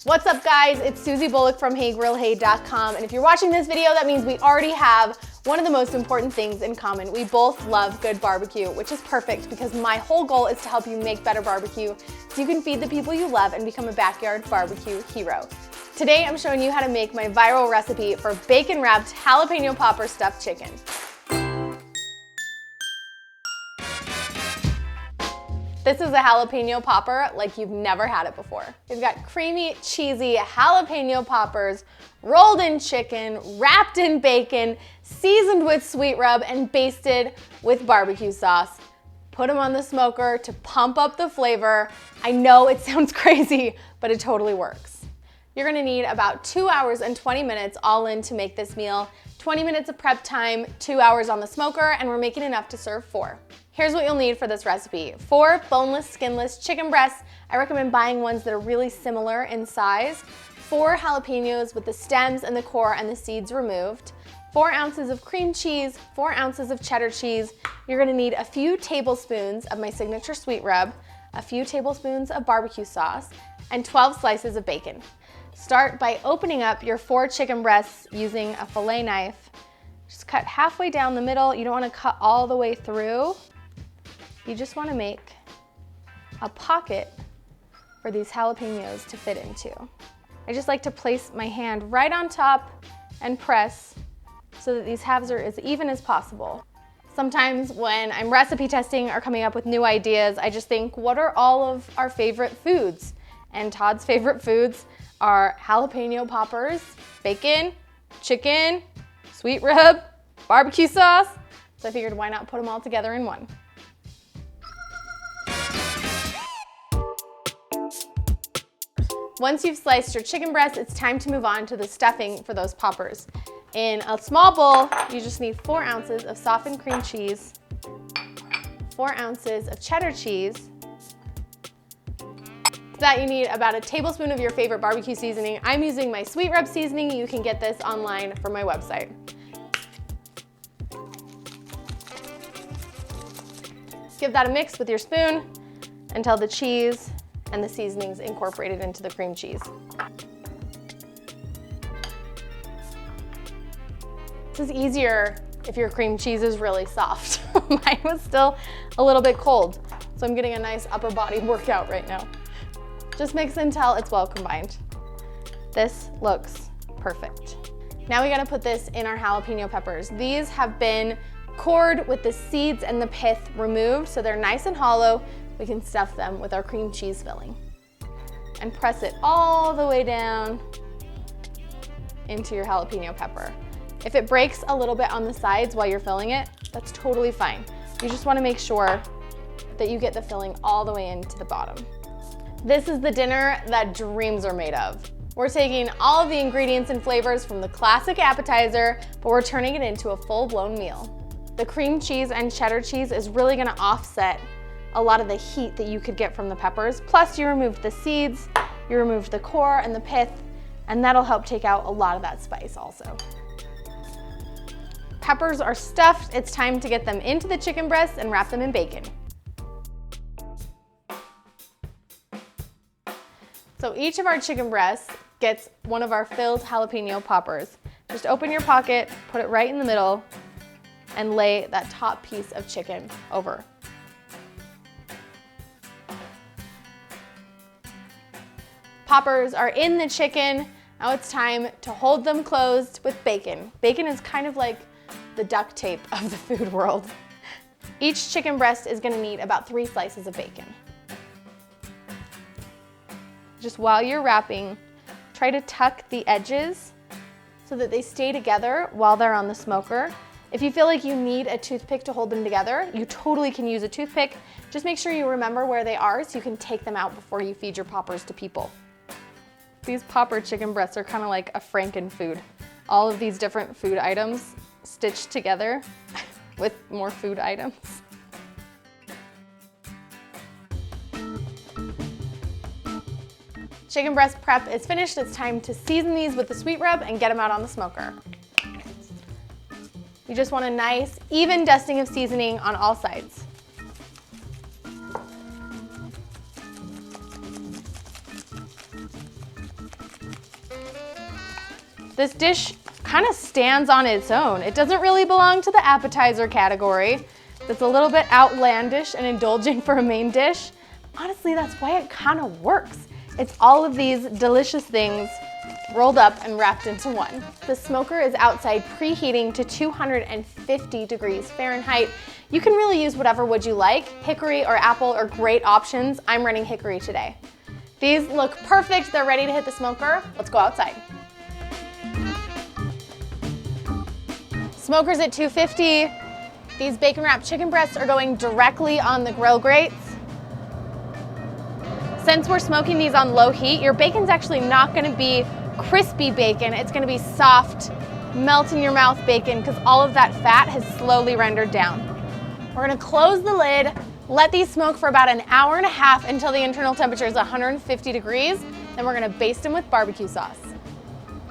What's up guys, it's Susie Bullock from HeyGrillHey.com, and if you're watching this video, that means we already have one of the most important things in common. We both love good barbecue, which is perfect because my whole goal is to help you make better barbecue so you can feed the people you love and become a backyard barbecue hero. Today I'm showing you how to make my viral recipe for bacon wrapped jalapeno popper stuffed chicken. This is a jalapeno popper like you've never had it before. We've got creamy, cheesy jalapeno poppers, rolled in chicken, wrapped in bacon, seasoned with sweet rub, and basted with barbecue sauce. Put them on the smoker to pump up the flavor. I know it sounds crazy, but it totally works. You're gonna need about 2 hours and 20 minutes all in to make this meal. 20 minutes of prep time, 2 hours on the smoker, and we're making enough to serve 4. Here's what you'll need for this recipe. 4 boneless, skinless chicken breasts. I recommend buying ones that are really similar in size. 4 jalapenos with the stems and the core and the seeds removed. 4 ounces of cream cheese, 4 ounces of cheddar cheese. You're gonna need a few tablespoons of my signature sweet rub, a few tablespoons of barbecue sauce, and 12 slices of bacon. Start by opening up your 4 chicken breasts using a fillet knife. Just cut halfway down the middle. You don't wanna cut all the way through. You just wanna make a pocket for these jalapenos to fit into. I just like to place my hand right on top and press so that these halves are as even as possible. Sometimes when I'm recipe testing or coming up with new ideas, I just think, what are all of our favorite foods? And Todd's favorite foods are jalapeno poppers, bacon, chicken, sweet rub, barbecue sauce. So I figured why not put them all together in one. Once you've sliced your chicken breast, it's time to move on to the stuffing for those poppers. In a small bowl, you just need 4 ounces of softened cream cheese, 4 ounces of cheddar cheese. To that you need about a tablespoon of your favorite barbecue seasoning. I'm using my sweet rub seasoning. You can get this online from my website. Give that a mix with your spoon until the cheese and the seasonings incorporated into the cream cheese. This is easier if your cream cheese is really soft. Mine was still a little bit cold, so I'm getting a nice upper body workout right now. Just mix until it's well combined. This looks perfect. Now we gotta put this in our jalapeno peppers. These have been cored with the seeds and the pith removed, so they're nice and hollow. We can stuff them with our cream cheese filling and press it all the way down into your jalapeno pepper. If it breaks a little bit on the sides while you're filling it, that's totally fine. You just wanna make sure that you get the filling all the way into the bottom. This is the dinner that dreams are made of. We're taking all of the ingredients and flavors from the classic appetizer, but we're turning it into a full-blown meal. The cream cheese and cheddar cheese is really gonna offset a lot of the heat that you could get from the peppers. Plus you removed the seeds, you removed the core and the pith, and that'll help take out a lot of that spice also. Peppers are stuffed. It's time to get them into the chicken breasts and wrap them in bacon. So each of our chicken breasts gets one of our filled jalapeno poppers. Just open your pocket, put it right in the middle, and lay that top piece of chicken over. Poppers are in the chicken. Now it's time to hold them closed with bacon. Bacon is kind of like the duct tape of the food world. Each chicken breast is gonna need about 3 slices of bacon. Just while you're wrapping, try to tuck the edges so that they stay together while they're on the smoker. If you feel like you need a toothpick to hold them together, you totally can use a toothpick. Just make sure you remember where they are so you can take them out before you feed your poppers to people. These popper chicken breasts are kind of like a Franken-food. All of these different food items stitched together with more food items. Chicken breast prep is finished. It's time to season these with the sweet rub and get them out on the smoker. You just want a nice, even dusting of seasoning on all sides. This dish kind of stands on its own. It doesn't really belong to the appetizer category. It's a little bit outlandish and indulgent for a main dish. Honestly, that's why it kind of works. It's all of these delicious things rolled up and wrapped into one. The smoker is outside preheating to 250 degrees Fahrenheit. You can really use whatever wood you like. Hickory or apple are great options. I'm running hickory today. These look perfect. They're ready to hit the smoker. Let's go outside. Smoker's at 250. These bacon wrapped chicken breasts are going directly on the grill grates. Since we're smoking these on low heat, your bacon's actually not gonna be crispy bacon. It's gonna be soft, melt in your mouth bacon because all of that fat has slowly rendered down. We're gonna close the lid, let these smoke for about an hour and a half until the internal temperature is 150 degrees. Then we're gonna baste them with barbecue sauce.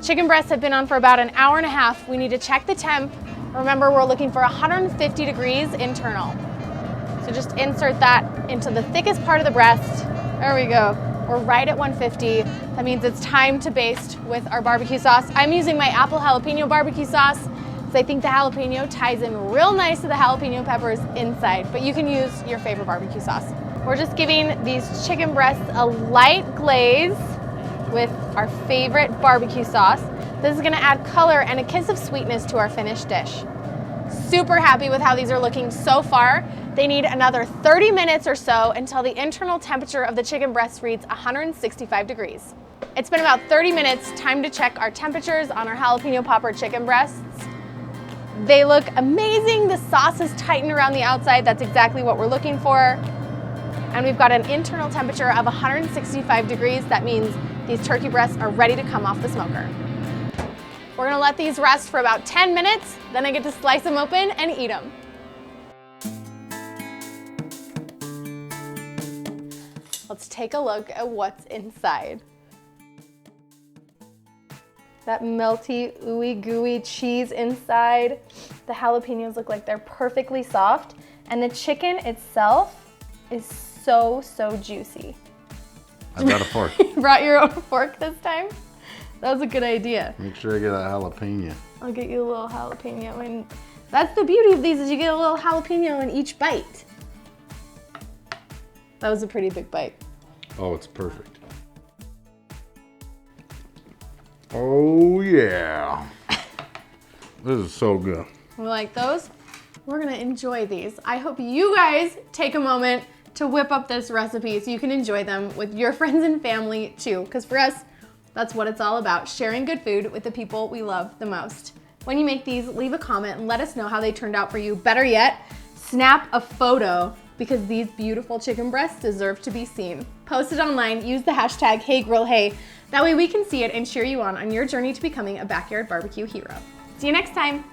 Chicken breasts have been on for about an hour and a half. We need to check the temp. Remember, we're looking for 150 degrees internal. So just insert that into the thickest part of the breast. There we go. We're right at 150. That means it's time to baste with our barbecue sauce. I'm using my apple jalapeno barbecue sauce because I think the jalapeno ties in real nice to the jalapeno peppers inside, but you can use your favorite barbecue sauce. We're just giving these chicken breasts a light glaze with our favorite barbecue sauce. This is gonna add color and a kiss of sweetness to our finished dish. Super happy with how these are looking so far. They need another 30 minutes or so until the internal temperature of the chicken breast reads 165 degrees. It's been about 30 minutes, time to check our temperatures on our jalapeno popper chicken breasts. They look amazing. The sauce is tightened around the outside. That's exactly what we're looking for. And we've got an internal temperature of 165 degrees. That means these turkey breasts are ready to come off the smoker. We're gonna let these rest for about 10 minutes, then I get to slice them open and eat them. Let's take a look at what's inside. That melty, ooey gooey cheese inside. The jalapenos look like they're perfectly soft, and the chicken itself is so juicy. I've got a fork. You brought your own fork this time? That was a good idea. Make sure I get a jalapeno. I'll get you a little jalapeno, and that's the beauty of these is you get a little jalapeno in each bite. That was a pretty big bite. Oh, it's perfect. Oh yeah. This is so good. We like those? We're gonna enjoy these. I hope you guys take a moment to whip up this recipe so you can enjoy them with your friends and family too, because for us, that's what it's all about, sharing good food with the people we love the most. When you make these, leave a comment and let us know how they turned out for you. Better yet, snap a photo because these beautiful chicken breasts deserve to be seen. Post it online, use the hashtag #HeyGrillHey. That way we can see it and cheer you on your journey to becoming a backyard barbecue hero. See you next time.